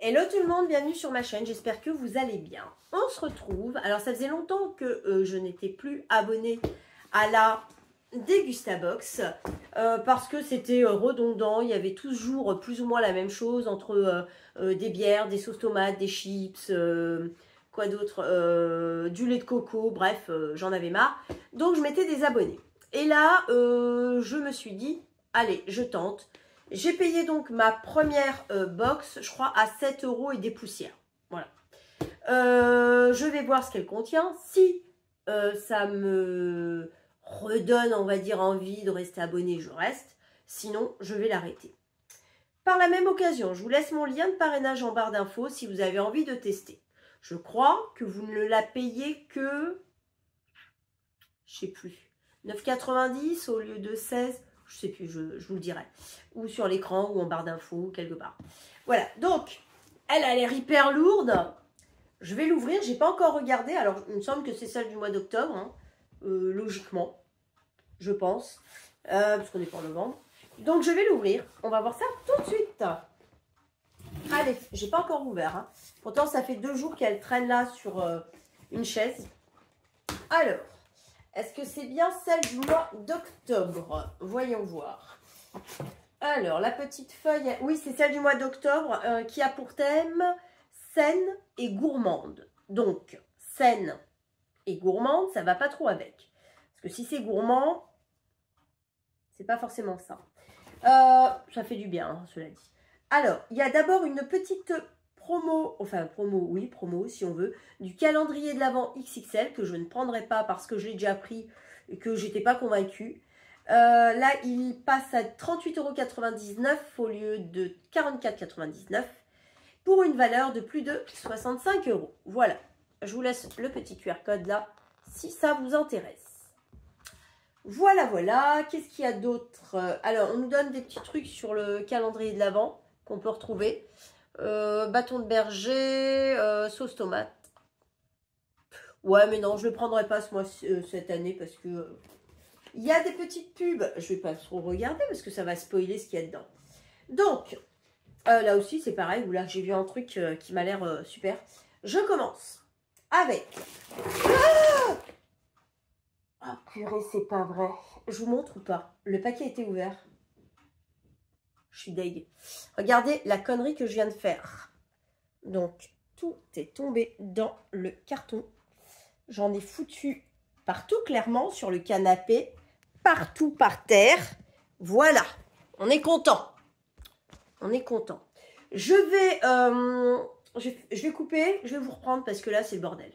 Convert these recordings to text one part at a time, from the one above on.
Hello tout le monde, bienvenue sur ma chaîne, j'espère que vous allez bien. On se retrouve, alors ça faisait longtemps que je n'étais plus abonnée à la Dégustabox parce que c'était redondant, il y avait toujours plus ou moins la même chose entre des bières, des sauces tomates, des chips, quoi d'autre, du lait de coco, bref, j'en avais marre. Donc je m'étais désabonnée. Et là, je me suis dit, allez, je tente. J'ai payé donc ma première box, je crois, à 7 € et des poussières. Voilà. Je vais voir ce qu'elle contient. Si ça me redonne, on va dire, envie de rester abonné, je reste. Sinon, je vais l'arrêter. Par la même occasion, je vous laisse mon lien de parrainage en barre d'infos si vous avez envie de tester. Je crois que vous ne la payez que, je sais plus, 9,90 au lieu de 16. Je sais plus, je vous le dirai. Ou sur l'écran, ou en barre d'infos, quelque part. Voilà, donc, elle a l'air hyper lourde. Je vais l'ouvrir, j'ai pas encore regardé. Alors, il me semble que c'est celle du mois d'octobre, hein. Logiquement, je pense. Parce qu'on n'est pas en novembre. Donc, je vais l'ouvrir. On va voir ça tout de suite. Allez, j'ai pas encore ouvert, hein. Pourtant, ça fait 2 jours qu'elle traîne là sur une chaise. Alors, est-ce que c'est bien celle du mois d'octobre? Voyons voir. Alors, la petite feuille... Oui, c'est celle du mois d'octobre qui a pour thème saine et gourmande. Donc, saine et gourmande, ça va pas trop avec. Parce que si c'est gourmand, c'est pas forcément ça. Ça fait du bien, hein, cela dit. Alors, il y a d'abord une petite promo, enfin promo, oui, promo si on veut, du calendrier de l'Avent XXL que je ne prendrai pas parce que je l'ai déjà pris et que j'étais pas convaincue. Là, il passe à 38,99 € au lieu de 44,99 € pour une valeur de plus de 65 €. Voilà, je vous laisse le petit QR code là si ça vous intéresse. Voilà, voilà. Qu'est-ce qu'il y a d'autre? Alors, on nous donne des petits trucs sur le calendrier de l'Avent qu'on peut retrouver. Bâton de berger, sauce tomate. Ouais, mais non, je ne le prendrai pas cette année parce que... il y a des petites pubs. Je ne vais pas trop regarder parce que ça va spoiler ce qu'il y a dedans. Donc, là aussi, c'est pareil. Là, j'ai vu un truc qui m'a l'air super. Je commence avec... Ah, purée, c'est pas vrai. Je vous montre ou pas? Le paquet a été ouvert. Je suis deg. Regardez la connerie que je viens de faire. Donc, tout est tombé dans le carton. J'en ai foutu partout, clairement, sur le canapé, partout par terre. Voilà, on est content. On est content. Je vais couper, je vais vous reprendre parce que là, c'est le bordel.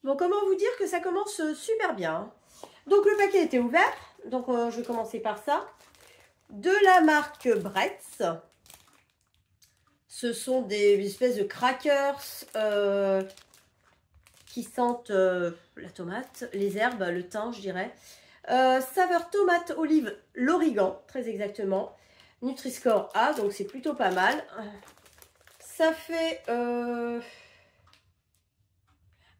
Bon, comment vous dire que ça commence super bien. Donc, le paquet était ouvert. Donc, je vais commencer par ça. De la marque Bretz. Ce sont des espèces de crackers qui sentent la tomate, les herbes, le thym, je dirais. Saveur tomate, olive, l'origan, très exactement. Nutri-Score A, donc c'est plutôt pas mal. Ça fait...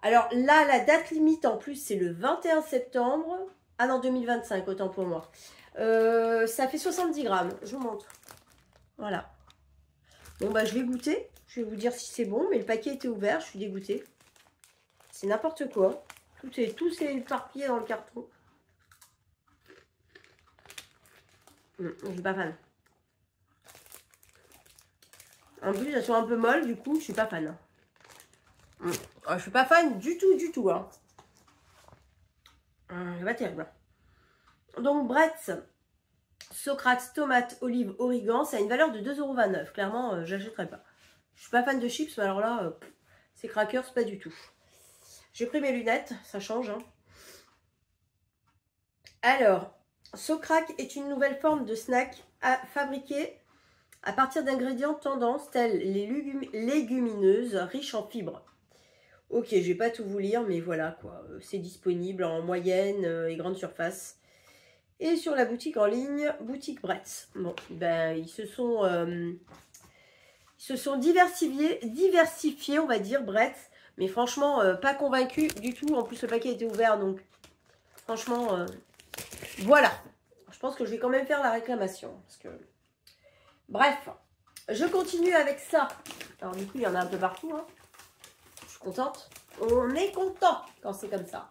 Alors là, la date limite en plus, c'est le 21 septembre. Ah non, 2025, autant pour moi. Ça fait 70 grammes, je vous montre. Voilà. Bon, bah, je vais goûter. Je vais vous dire si c'est bon, mais le paquet était ouvert, je suis dégoûtée. C'est n'importe quoi. Tout s'est éparpillé dans le carton. Je suis pas fan. En plus, elles sont un peu molles, du coup, je suis pas fan. Je suis pas fan du tout, hein. C'est pas terrible. Donc, Bretz, Socrates, tomate, olive, origan, ça a une valeur de 2,29 €. Clairement, j'achèterai pas. Je suis pas fan de chips, mais alors là, ces crackers, pas du tout. J'ai pris mes lunettes, ça change, hein. Alors, Socrac est une nouvelle forme de snack fabriquée à partir d'ingrédients tendance tels les légumineuses riches en fibres. Ok, je vais pas tout vous lire, mais voilà quoi. C'est disponible en moyenne et grande surface. Et sur la boutique en ligne, boutique Bretz. Bon, ben ils se sont diversifiés, on va dire, Bretz. Mais franchement, pas convaincu du tout. En plus, le paquet était ouvert, donc franchement, voilà. Je pense que je vais quand même faire la réclamation. Parce que... Bref, Je continue avec ça. Alors du coup, il y en a un peu partout. Hein. Je suis contente. On est content quand c'est comme ça.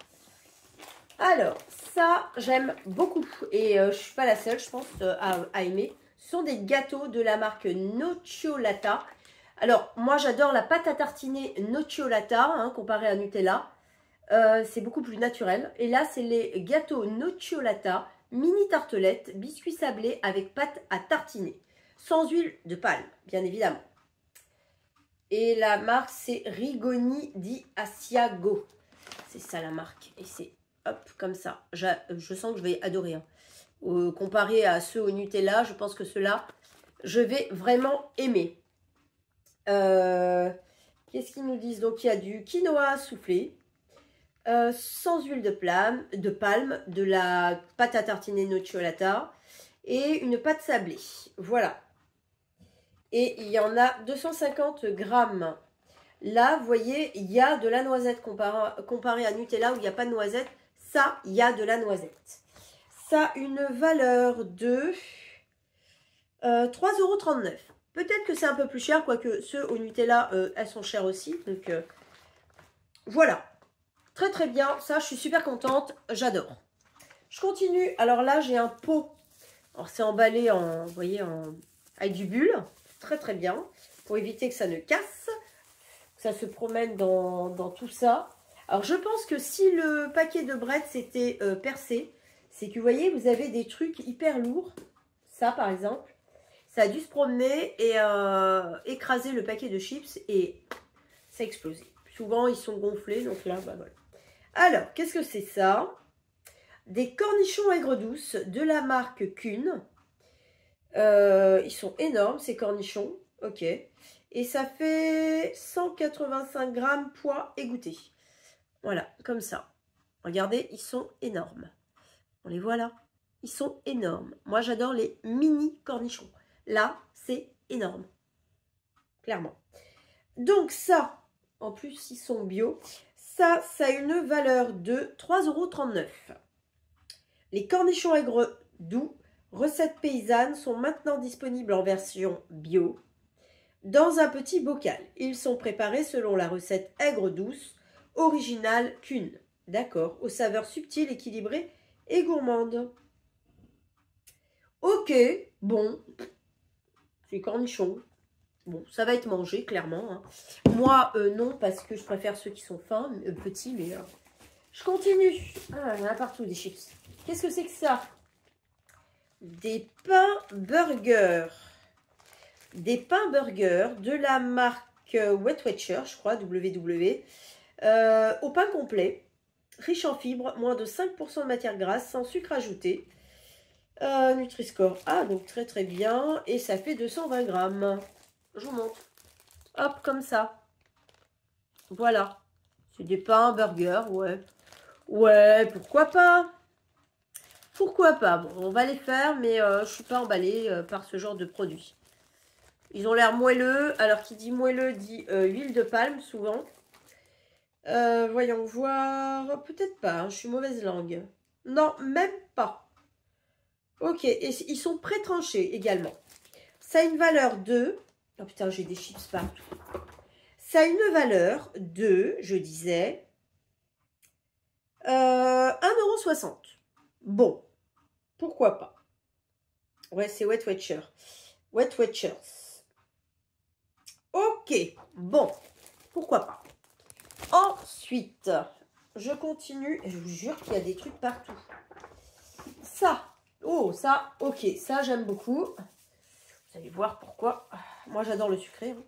Alors, ça, j'aime beaucoup. Et je ne suis pas la seule, je pense, à aimer. Ce sont des gâteaux de la marque Nocciolata. Alors, moi, j'adore la pâte à tartiner Nocciolata, hein, comparée à Nutella. C'est beaucoup plus naturel. Et là, c'est les gâteaux Nocciolata, mini tartelettes, biscuits sablés avec pâte à tartiner. Sans huile de palme, bien évidemment. Et la marque, c'est Rigoni di Asiago. C'est ça la marque. Et c'est hop, comme ça. Je sens que je vais adorer. Hein. Comparé à ceux au Nutella, je pense que ceux-là, je vais vraiment aimer. Qu'est-ce qu'ils nous disent? Donc, il y a du quinoa soufflé, sans huile de palme, de la pâte à tartiner Nocciolata et une pâte sablée. Voilà. Et il y en a 250 grammes. Là, vous voyez, il y a de la noisette comparé à Nutella où il n'y a pas de noisette. Ça, il y a de la noisette. Ça a une valeur de 3,39 €. Peut-être que c'est un peu plus cher, quoique ceux au Nutella, elles sont chères aussi. Donc, voilà. Très, très bien. Ça, je suis super contente. J'adore. Je continue. Alors là, j'ai un pot. Alors, c'est emballé en, vous voyez, avec du bulle. Très, très bien. Pour éviter que ça ne casse. Que ça se promène dans tout ça. Alors, je pense que si le paquet de bread s'était percé, c'est que, vous voyez, vous avez des trucs hyper lourds. Ça, par exemple. Ça a dû se promener et écraser le paquet de chips et ça a explosé. Souvent, ils sont gonflés, donc là, bah voilà. Alors, qu'est-ce que c'est ça? Des cornichons aigre douce de la marque Kuhn. Ils sont énormes, ces cornichons. Ok. Et ça fait 185 grammes poids égoutté. Voilà, comme ça. Regardez, ils sont énormes. On les voit là. Ils sont énormes. Moi, j'adore les mini cornichons. Là, c'est énorme. Clairement. Donc ça, en plus, ils sont bio. Ça a une valeur de 3,39 €. Les cornichons aigres doux, recettes paysannes, sont maintenant disponibles en version bio dans un petit bocal. Ils sont préparés selon la recette aigre douce originale Kuhn. D'accord, aux saveurs subtiles, équilibrées et gourmandes. Ok, bon, c'est cornichons. Bon, ça va être mangé, clairement. Hein. Moi, non, parce que je préfère ceux qui sont fins, petits, mais... Je continue. Ah, il y en a partout, des chips. Qu'est-ce que c'est que ça? Des pains burgers. Des pains burgers de la marque Wet Watcher, je crois, WW. Au pain complet, riche en fibres, moins de 5% de matière grasse, sans sucre ajouté. Nutri-Score A, donc très très bien. Et ça fait 220 grammes. Je vous montre. Hop, comme ça. Voilà. C'est des pains burgers, ouais. Ouais, pourquoi pas? Pourquoi pas? Bon, on va les faire, mais je ne suis pas emballée par ce genre de produit. Ils ont l'air moelleux. Alors, qui dit moelleux dit huile de palme, souvent. Voyons voir. Peut-être pas, hein, je suis mauvaise langue. Non, même pas. Ok, et ils sont pré-tranchés également. Ça a une valeur de... Oh putain, j'ai des chips partout. Ça a une valeur de, je disais, 1,60 €. Bon, pourquoi pas. Ouais, c'est Wet Watcher. Wet Watchers. Ok, bon, pourquoi pas. Ensuite, je continue. Je vous jure qu'il y a des trucs partout. Ça, oh, ça, ok, ça j'aime beaucoup. Vous allez voir pourquoi. Moi, j'adore le sucré. Hein.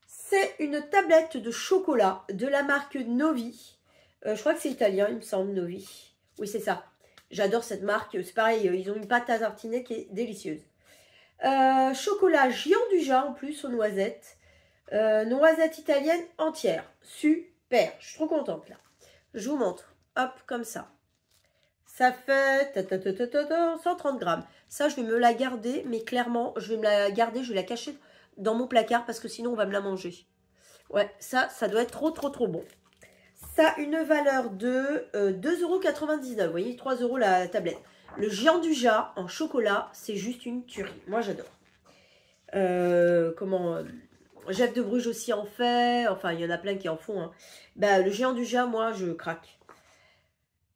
C'est une tablette de chocolat de la marque Novi. Je crois que c'est italien, il me semble, Novi. Oui, c'est ça. J'adore cette marque. C'est pareil, ils ont une pâte à tartiner qui est délicieuse. Chocolat Gianduja en plus aux noisettes. Noisettes italiennes entières. Super. Je suis trop contente là. Je vous montre. Hop, comme ça. Ça fait 130 grammes. Ça, je vais me la garder, mais clairement, je vais me la garder, je vais la cacher dans mon placard parce que sinon, on va me la manger. Ouais, ça doit être trop bon. Ça a une valeur de 2,99 €. Vous voyez, 3 € la tablette. Le Gianduja en chocolat, c'est juste une tuerie. Moi, j'adore. Jeff de Bruges aussi en fait. Enfin, il y en a plein qui en font. Hein. Bah, le géant du Jat, moi, je craque.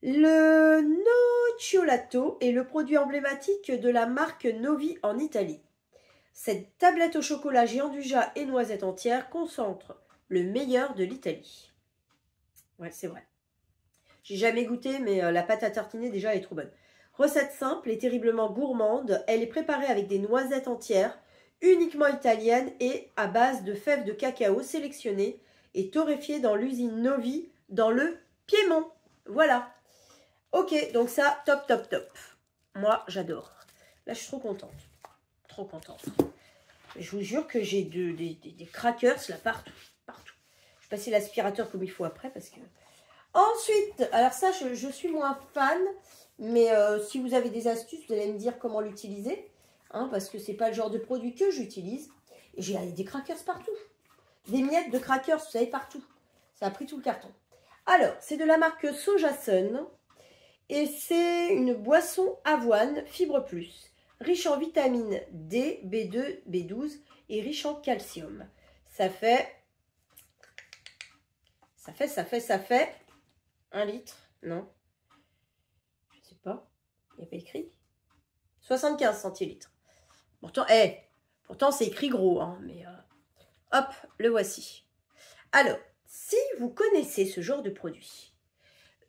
Le nocciolato est le produit emblématique de la marque Novi en Italie. Cette tablette au chocolat géant du Jat et noisettes entières concentre le meilleur de l'Italie. Ouais, c'est vrai. J'ai jamais goûté, mais la pâte à tartiner, déjà, elle est trop bonne. Recette simple et terriblement gourmande. Elle est préparée avec des noisettes entières, uniquement italiennes et à base de fèves de cacao sélectionnées et torréfiées dans l'usine Novi, dans le Piémont. Voilà. Ok, donc ça, top, top, top. Moi, j'adore. Là, je suis trop contente. Trop contente. Je vous jure que j'ai des crackers là partout. Partout. Je vais passer l'aspirateur comme il faut après parce que... Ensuite, alors ça, je suis moins fan. Mais si vous avez des astuces, vous allez me dire comment l'utiliser. Hein, parce que c'est pas le genre de produit que j'utilise. Et j'ai des crackers partout. Des miettes de crackers, vous savez, partout. Ça a pris tout le carton. Alors, c'est de la marque Soja Sun. Et c'est une boisson avoine fibre plus, riche en vitamines D, B2, B12 et riche en calcium. Ça fait 1 litre, non? Je sais pas, il n'y a pas écrit. 75 centilitres. Pourtant c'est écrit gros, hein, mais hop, le voici. Alors, si vous connaissez ce genre de produit,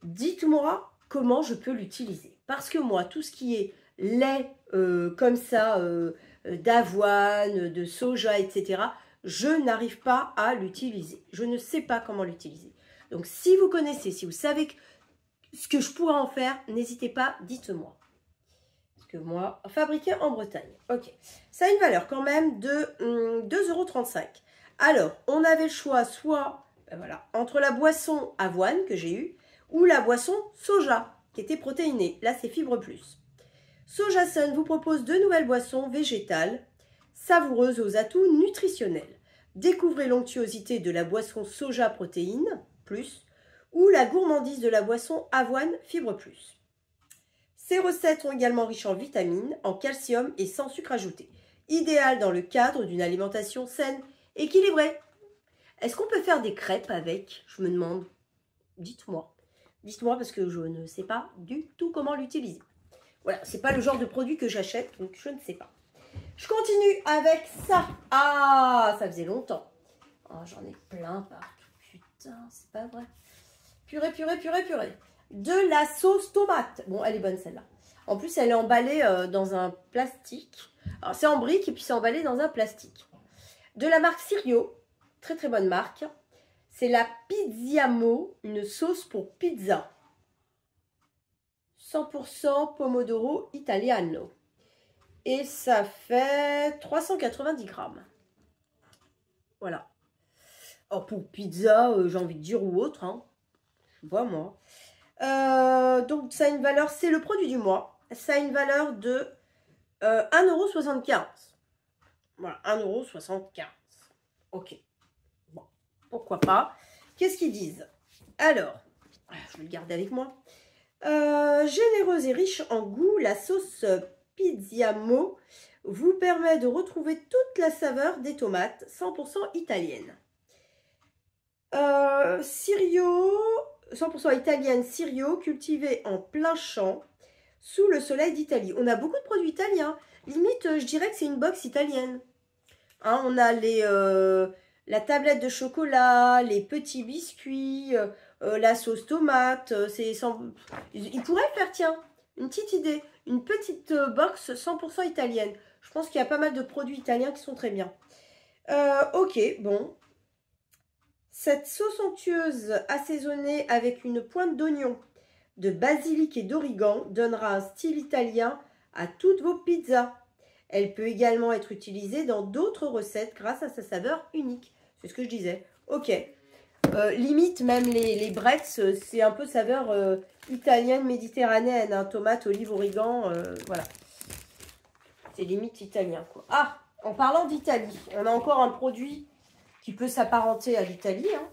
dites-moi comment je peux l'utiliser. Parce que moi, tout ce qui est lait comme ça, d'avoine, de soja, etc., je n'arrive pas à l'utiliser. Je ne sais pas comment l'utiliser. Donc, si vous connaissez, si vous savez ce que je pourrais en faire, n'hésitez pas, dites-moi. Parce que moi, fabriqué en Bretagne. Ok. Ça a une valeur quand même de 2,35 €. Alors, on avait le choix soit entre la boisson avoine que j'ai eue, ou la boisson soja, qui était protéinée. Là, c'est fibre plus. Soja Sun vous propose 2 nouvelles boissons végétales, savoureuses aux atouts nutritionnels. Découvrez l'onctuosité de la boisson soja protéine plus, ou la gourmandise de la boisson avoine fibre plus. Ces recettes sont également riches en vitamines, en calcium et sans sucre ajouté. Idéal dans le cadre d'une alimentation saine, équilibrée. Est-ce qu'on peut faire des crêpes avec? Je me demande. Dites-moi. Dites-moi parce que je ne sais pas du tout comment l'utiliser. Voilà, c'est pas le genre de produit que j'achète, donc je ne sais pas. Je continue avec ça. Ah, ça faisait longtemps. Oh, j'en ai plein partout. Putain, c'est pas vrai. Purée, purée, purée, purée. De la sauce tomate. Bon, elle est bonne celle-là. En plus, elle est emballée dans un plastique. Alors, c'est en brique et puis c'est emballé dans un plastique. De la marque Sirio. Très, très bonne marque. C'est la Pizziamo, une sauce pour pizza. 100% pomodoro italiano. Et ça fait 390 grammes. Voilà. Alors pour pizza, j'ai envie de dire ou autre. Hein. Je sais pas moi. Donc ça a une valeur, c'est le produit du mois. Ça a une valeur de 1,75 €. Voilà, 1,75 €. Ok. Bon, pourquoi pas. Qu'est-ce qu'ils disent? Alors, je vais le garder avec moi. Généreuse et riche en goût, la sauce Pizziamo vous permet de retrouver toute la saveur des tomates 100% italiennes. Sirio, 100% italienne Sirio, cultivée en plein champ, sous le soleil d'Italie. On a beaucoup de produits italiens. Limite, je dirais que c'est une box italienne. Hein, on a la tablette de chocolat, les petits biscuits, la sauce tomate. Il pourrait faire, tiens, une petite idée. Une petite box 100% italienne. Je pense qu'il y a pas mal de produits italiens qui sont très bien. Ok, bon. Cette sauce onctueuse assaisonnée avec une pointe d'oignon, de basilic et d'origan donnera un style italien à toutes vos pizzas. Elle peut également être utilisée dans d'autres recettes grâce à sa saveur unique. C'est ce que je disais. Ok. Limite, même les brettes, c'est un peu saveur italienne, méditerranéenne. Hein, tomate, olive, origan, voilà. C'est limite italien, quoi. Ah, en parlant d'Italie, on a encore un produit qui peut s'apparenter à l'Italie. Hein,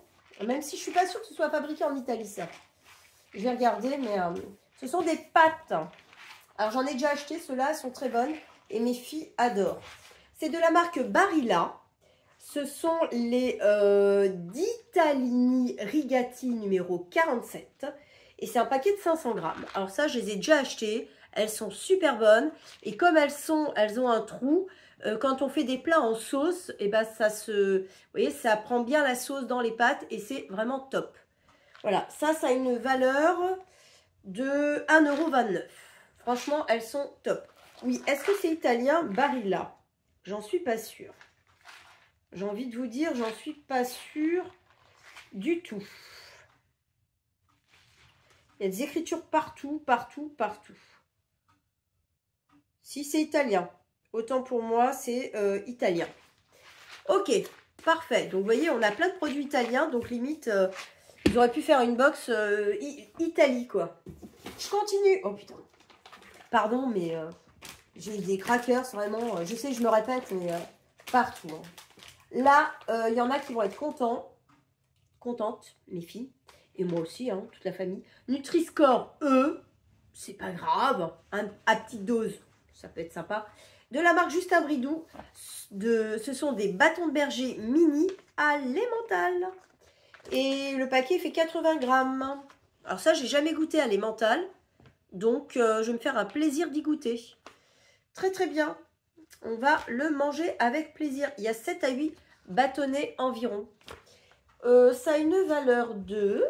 même si je ne suis pas sûre que ce soit fabriqué en Italie, ça. Je vais regarder, mais ce sont des pâtes. Alors, j'en ai déjà acheté. Ceux-là, elles sont très bonnes. Et mes filles adorent. C'est de la marque Barilla. Ce sont les Ditalini Rigati numéro 47. Et c'est un paquet de 500 grammes. Alors ça, je les ai déjà achetées. Elles sont super bonnes. Et comme elles ont un trou, quand on fait des plats en sauce, et ben vous voyez, ça prend bien la sauce dans les pâtes et c'est vraiment top. Voilà, ça a une valeur de 1,29 €. Franchement, elles sont top. Oui, est-ce que c'est italien? Barilla. J'en suis pas sûre. J'ai envie de vous dire, j'en suis pas sûre du tout. Il y a des écritures partout, partout, partout. Si c'est italien, autant pour moi, c'est italien. Ok, parfait. Donc, vous voyez, on a plein de produits italiens. Donc, limite, ils auraient pu faire une box Italie, quoi. Je continue. Oh, putain. Pardon, mais j'ai des crackers, vraiment. Je sais, je me répète, mais partout. Hein. Là, il y en a qui vont être contentes, mes filles. Et moi aussi, hein, toute la famille. Nutri-Score, c'est pas grave. À petite dose, ça peut être sympa. De la marque Justin Bridou, ce sont des bâtons de berger mini à l'emmental. Et le paquet fait 80 grammes. Alors ça, j'ai jamais goûté à l'emmental. Donc, je vais me faire un plaisir d'y goûter. Très, très bien. On va le manger avec plaisir. Il y a 7 à 8 bâtonnets environ. Ça a une valeur de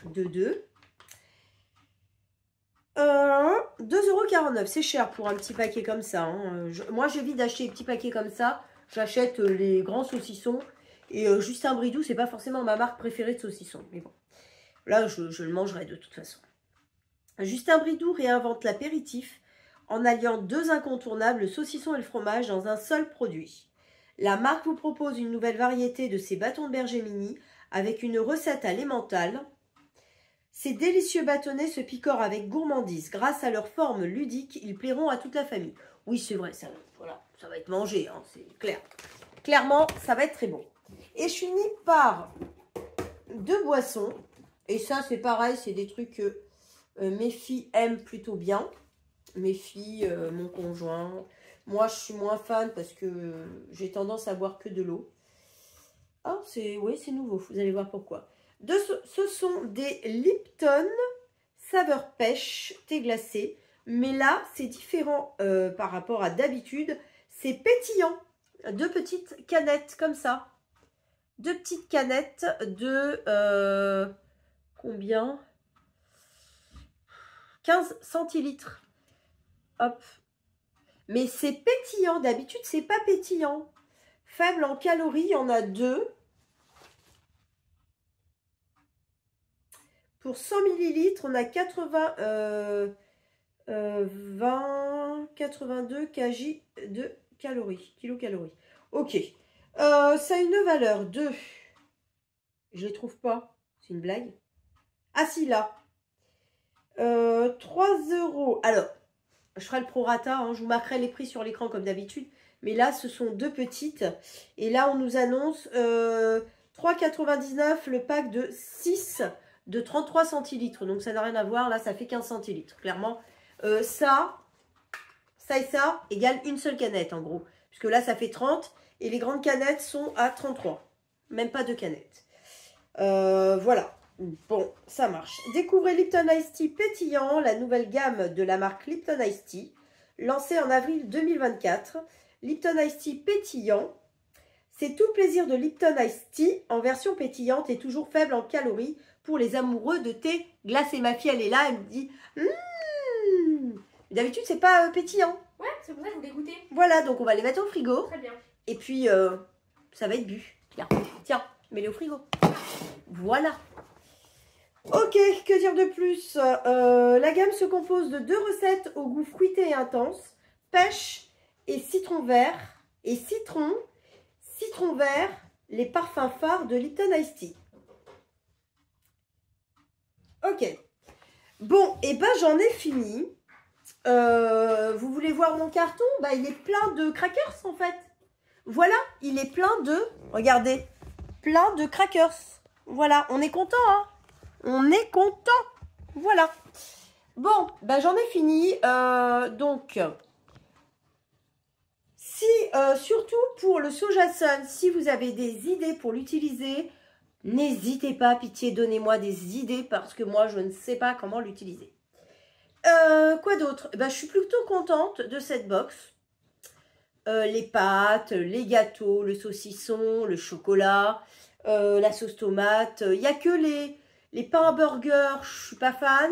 2,49 €. C'est cher pour un petit paquet comme ça. Hein. Moi, j'évite d'acheter des petits paquets comme ça. J'achète les grands saucissons. Et Justin Bridou, c'est pas forcément ma marque préférée de saucissons. Mais bon, là, je le mangerai de toute façon. Justin Bridou réinvente l'apéritif en alliant deux incontournables, le saucisson et le fromage, dans un seul produit. La marque vous propose une nouvelle variété de ces bâtons de berger mini avec une recette à l'emmental. Ces délicieux bâtonnets se picorent avec gourmandise. Grâce à leur forme ludique, ils plairont à toute la famille. Oui, c'est vrai, ça, voilà, ça va être mangé, hein, c'est clair. Clairement, ça va être très bon. Et je finis par deux boissons. Et ça, c'est pareil, c'est des trucs que mes filles aiment plutôt bien. Mes filles, mon conjoint. Moi, je suis moins fan parce que j'ai tendance à boire que de l'eau. Ah, oui, c'est nouveau. Vous allez voir pourquoi. Ce sont des Lipton saveur pêche, thé glacé. Mais là, c'est différent par rapport à d'habitude. C'est pétillant. Deux petites canettes comme ça. Deux petites canettes de combien? 15 centilitres. Hop. Mais c'est pétillant. D'habitude, c'est pas pétillant. Faible en calories, il y en a deux. Pour 100 ml, on a 82 kg de calories. Kilocalories. Ok. Ça a une valeur de... Je ne les trouve pas. C'est une blague. Ah si, là. 3 €. Alors, je ferai le prorata. Hein, je vous marquerai les prix sur l'écran comme d'habitude. Mais là, ce sont deux petites. Et là, on nous annonce 3,99 le pack de 6 de 33 centilitres. Donc, ça n'a rien à voir. Là, ça fait 15 centilitres. Clairement, ça et ça égale une seule canette, en gros. Puisque là, ça fait 30. Et les grandes canettes sont à 33. Même pas deux canettes. Voilà. Bon, ça marche. Découvrez Lipton Ice Tea pétillant, la nouvelle gamme de la marque Lipton Ice Tea, lancée en avril 2024. Lipton Ice Tea pétillant, c'est tout le plaisir de Lipton Ice Tea en version pétillante et toujours faible en calories pour les amoureux de thé glacé. Ma fille, elle est là, elle me dit d'habitude, c'est pas pétillant. Ouais, c'est pour ça que je voulais goûter. Voilà, donc on va les mettre au frigo. Très bien. Et puis, ça va être bu. Tiens, mets-les au frigo. Voilà. Ok, que dire de plus? La gamme se compose de deux recettes au goût fruité et intense. Pêche et citron vert. Et citron vert, les parfums phares de Lipton Ice Tea. Ok. Bon, et ben j'en ai fini. Vous voulez voir mon carton? Bah, il est plein de crackers en fait. Voilà, il est plein de... Regardez, plein de crackers. Voilà, on est content, hein? On est content. Voilà. Bon, ben j'en ai fini. Donc, Si, surtout pour le sojasun, si vous avez des idées pour l'utiliser, n'hésitez pas, pitié, donnez-moi des idées parce que moi, je ne sais pas comment l'utiliser. Quoi d'autre? Je suis plutôt contente de cette box. Les pâtes, les gâteaux, le saucisson, le chocolat, la sauce tomate. Il n'y a que les pains burgers, je suis pas fan.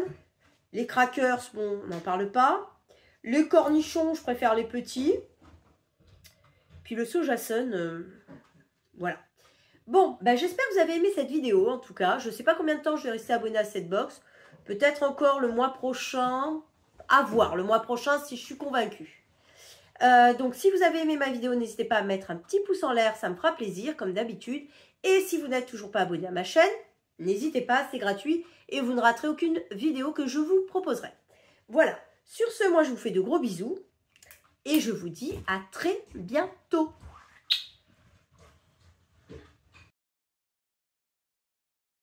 Les crackers, bon, on n'en parle pas. Les cornichons, je préfère les petits. Puis le sojasun, voilà. Bon, j'espère que vous avez aimé cette vidéo, en tout cas. Je ne sais pas combien de temps je vais rester abonnée à cette box. Peut-être encore le mois prochain. À voir, le mois prochain, si je suis convaincue. Donc, si vous avez aimé ma vidéo, n'hésitez pas à mettre un petit pouce en l'air. Ça me fera plaisir, comme d'habitude. Et si vous n'êtes toujours pas abonné à ma chaîne, n'hésitez pas, c'est gratuit. Et vous ne raterez aucune vidéo que je vous proposerai. Voilà. Sur ce, moi, je vous fais de gros bisous. Et je vous dis à très bientôt.